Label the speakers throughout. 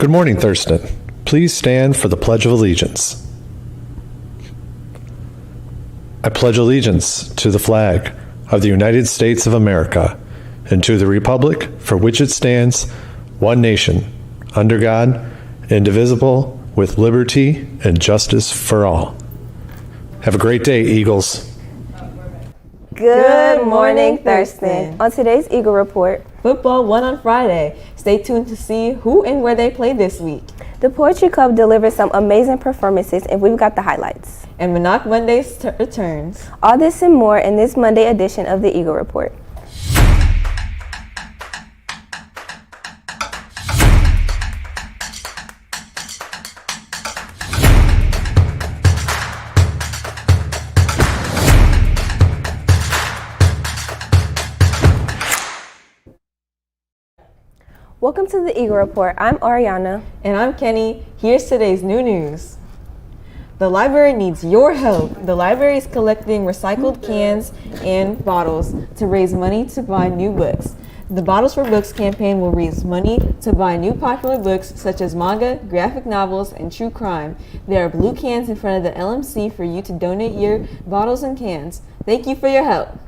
Speaker 1: Good morning, Thurston. Please stand for the Pledge of Allegiance. I pledge allegiance to the flag of the United States of America and to the republic for which it stands, one nation, under God, indivisible, with liberty and justice for all. Have a great day, Eagles.
Speaker 2: Good morning, Thurston. On today's Eagle Report,
Speaker 3: football won on Friday. Stay tuned to see who and where they play this week.
Speaker 2: The Poetry Club delivered some amazing performances, and we've got the highlights.
Speaker 3: And Menoch Mondays returns.
Speaker 2: All this and more in this Monday edition of the Eagle Report. Welcome to the Eagle Report. I'm Ariana.
Speaker 3: And I'm Kenny. Here's today's new news. The library needs your help. The library is collecting recycled cans and bottles to raise money to buy new books. The Bottles for Books campaign will raise money to buy new popular books such as manga, graphic novels, and true crime. There are blue cans in front of the LMC for you to donate your bottles and cans. Thank you for your help.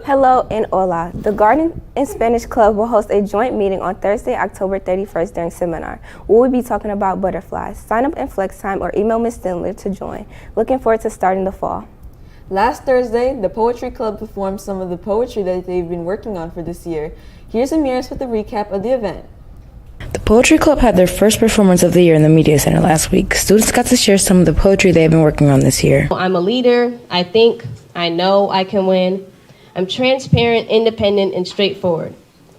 Speaker 2: Hello and hola. The Garden in Spanish Club will host a joint meeting on Thursday, October 31st during seminar. We will be talking about butterflies. Sign up in Flex Time or email Ms. Stendler to join. Looking forward to starting the fall.
Speaker 3: Last Thursday, the Poetry Club performed some of the poetry that they've been working on for this year. Here's Ameris with a recap of the event.
Speaker 4: The Poetry Club had their first performance of the year in the Media Center last week. Students got to share some of the poetry they have been working on this year.
Speaker 5: I'm a leader. I think. I know I can win. I'm transparent, independent, and straightforward.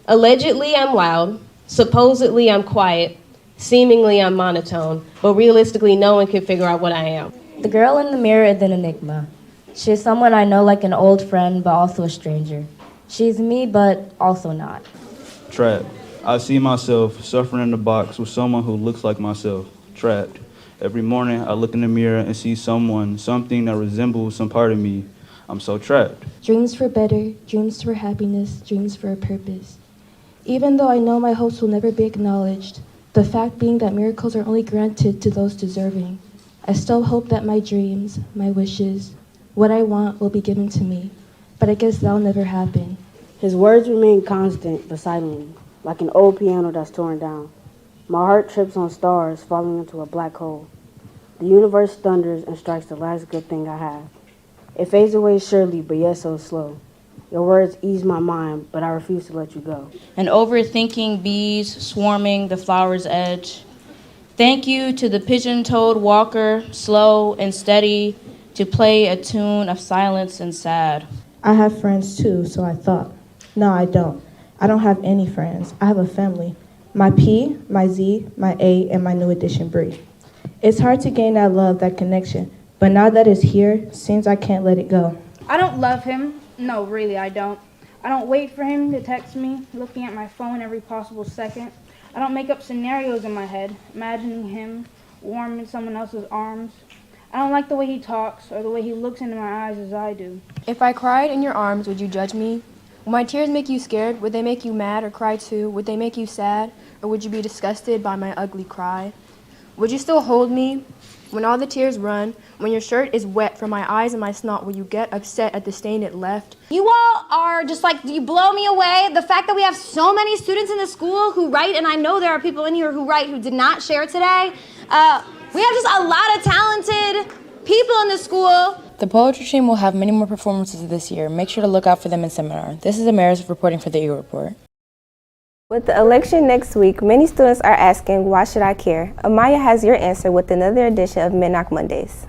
Speaker 5: Allegedly, I'm loud. Supposedly, I'm quiet. Seemingly, I'm monotone. But realistically, no one can figure out what I am.
Speaker 6: The girl in the mirror is an enigma. She is someone I know like an old friend, but also a stranger. She's me, but also not.
Speaker 7: Trapped. I see myself suffering in the box with someone who looks like myself. Trapped. Every morning, I look in the mirror and see something that resembles some part of me. I'm so trapped.
Speaker 8: Dreams for better, dreams for happiness, dreams for a purpose. Even though I know my hopes will never be acknowledged, the fact being that miracles are only granted to those deserving, I still hope that my dreams, my wishes, what I want will be given to me. But I guess that'll never happen.
Speaker 9: His words remain constant but silent, like an old piano that's torn down. My heart trips on stars falling into a black hole. The universe thunders and strikes the last good thing I have. It fades away surely, but yet so slow. Your words ease my mind, but I refuse to let you go.
Speaker 10: And overthinking bees swarming the flower's edge. Thank you to the pigeon-toed walker, slow and steady, to play a tune of silence and sad.
Speaker 11: I have friends too, so I thought. No, I don't. I don't have any friends. I have a family. My P, my Z, my A, and my new addition, Bree. It's hard to gain that love, that connection. But now that it's here, seems I can't let it go.
Speaker 12: I don't love him. No, really, I don't. I don't wait for him to text me, looking at my phone every possible second. I don't make up scenarios in my head, imagining him warm in someone else's arms. I don't like the way he talks or the way he looks into my eyes as I do.
Speaker 13: If I cried in your arms, would you judge me? Would my tears make you scared? Would they make you mad or cry too? Would they make you sad? Or would you be disgusted by my ugly cry? Would you still hold me when all the tears run? When your shirt is wet from my eyes and my snot, will you get upset at the stain it left?
Speaker 14: You all are just like, you blow me away. The fact that we have so many students in the school who write, and I know there are people in here who write who did not share today. We have just a lot of talented people in the school.
Speaker 4: The poetry team will have many more performances this year. Make sure to look out for them in seminar. This is Ameris reporting for the Eagle Report.
Speaker 2: With the election next week, many students are asking, why should I care? Amaya has your answer with another edition of Menoch Mondays.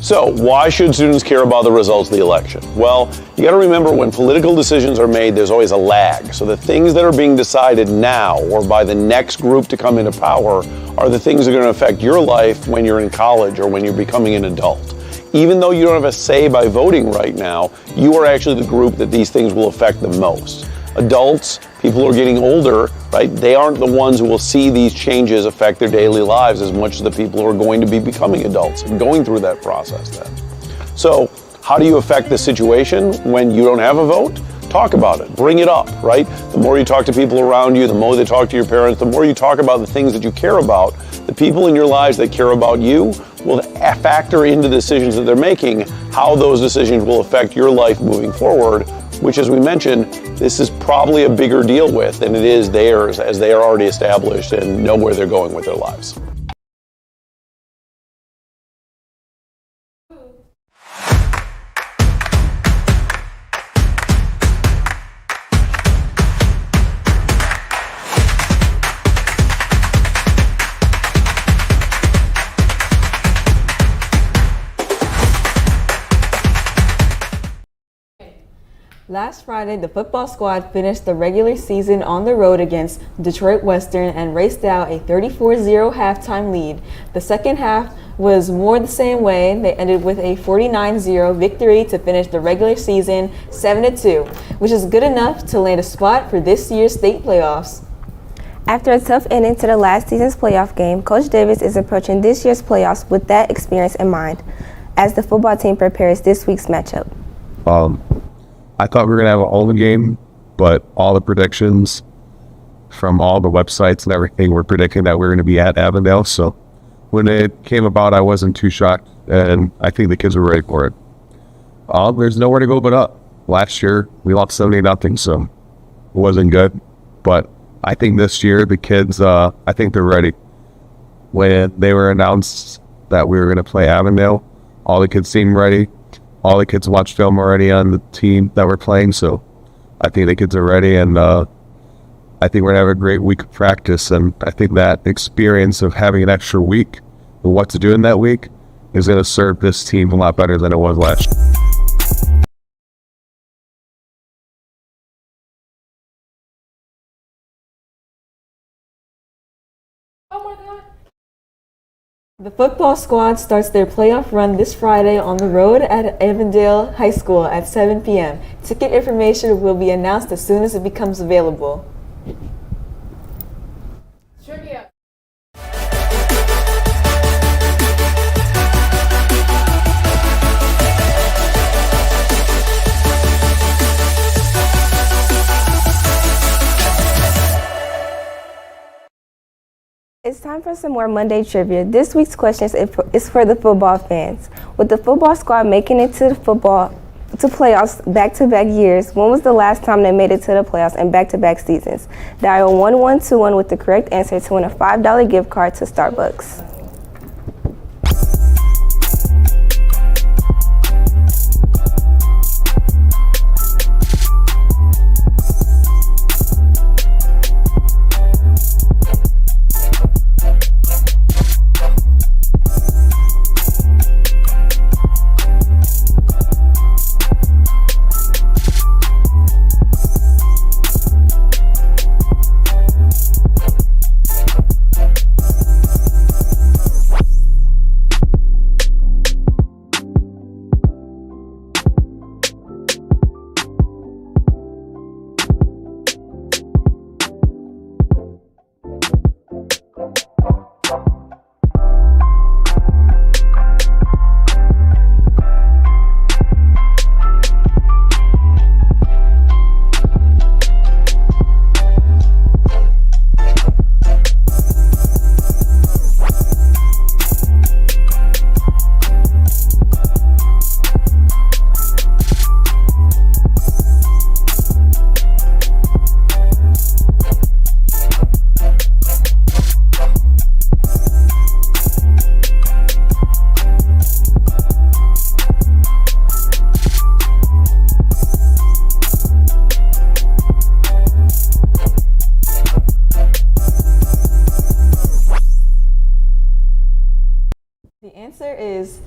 Speaker 15: So why should students care about the results of the election? Well, you got to remember when political decisions are made, there's always a lag. So the things that are being decided now or by the next group to come into power are the things that are going to affect your life when you're in college or when you're becoming an adult. Even though you don't have a say by voting right now, you are actually the group that these things will affect the most. Adults, people who are getting older, right, they aren't the ones who will see these changes affect their daily lives as much as the people who are going to be becoming adults and going through that process then. So how do you affect the situation when you don't have a vote? Talk about it, bring it up, right? The more you talk to people around you, the more they talk to your parents, the more you talk about the things that you care about, the people in your lives that care about you will factor into the decisions that they're making, how those decisions will affect your life moving forward, which, as we mentioned, this is probably a bigger deal with than it is theirs, as they are already established and know where they're going with their lives.
Speaker 3: Last Friday, the football squad finished the regular season on the road against Detroit Western and raced out a 34-0 halftime lead. The second half was more the same way. They ended with a 49-0 victory to finish the regular season 7-2, which is good enough to land a spot for this year's state playoffs.
Speaker 2: After a tough ending to the last season's playoff game, Coach Davis is approaching this year's playoffs with that experience in mind as the football team prepares this week's matchup.
Speaker 16: I thought we were going to have a home game, but all the predictions from all the websites and everything were predicting that we were going to be at Avondale. So when it came about, I wasn't too shocked, and I think the kids were ready for it. There's nowhere to go but up. Last year, we lost 70-0, so it wasn't good. But I think this year, the kids, I think they're ready. When they were announced that we were going to play Avondale, all the kids seemed ready. All the kids watched film already on the team that we're playing, so I think the kids are ready, and I think we're going to have a great week of practice, and I think that experience of having an extra week and what to do in that week is going to serve this team a lot better than it was last year.
Speaker 3: The football squad starts their playoff run this Friday on the road at Avondale High School at 7 p.m. Ticket information will be announced as soon as it becomes available.
Speaker 2: It's time for some more Monday trivia. This week's question is for the football fans. With the football squad making it to playoffs back-to-back years, when was the last time they made it to the playoffs in back-to-back seasons? Dial 1121 with the correct answer to win a $5 gift card to Starbucks.
Speaker 3: The answer is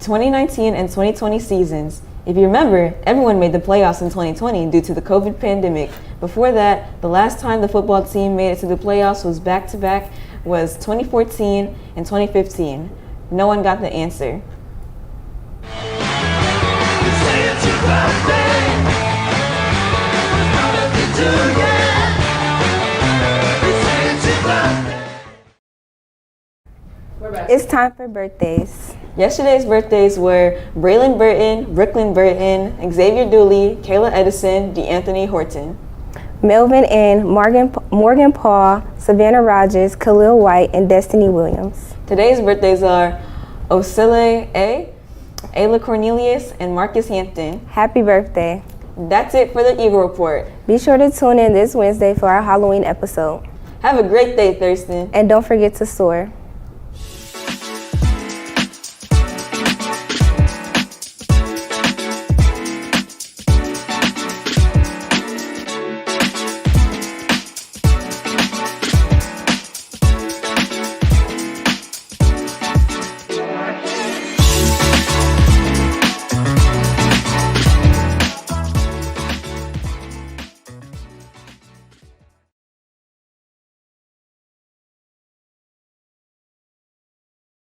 Speaker 3: 2019 and 2020 seasons. If you remember, everyone made the playoffs in 2020 due to the COVID pandemic. Before that, the last time the football team made it to the playoffs was back-to-back was 2014 and 2015. No one got the answer.
Speaker 17: You say it's your birthday, but if you do,
Speaker 2: It's time for birthdays.
Speaker 3: Yesterday's birthdays were Braylon Burton, Brooklyn Burton, Xavier Dooley, Kayla Edison, DeAnthony Horton.
Speaker 2: Melvin N., Morgan Paul, Savannah Rogers, Khalil White, and Destiny Williams.
Speaker 3: Today's birthdays are Osile A., Ayla Cornelius, and Marcus Hampton.
Speaker 2: Happy birthday.
Speaker 3: That's it for the Eagle Report.
Speaker 2: Be sure to tune in this Wednesday for our Halloween episode.
Speaker 3: Have a great day, Thurston.
Speaker 2: And don't forget to soar.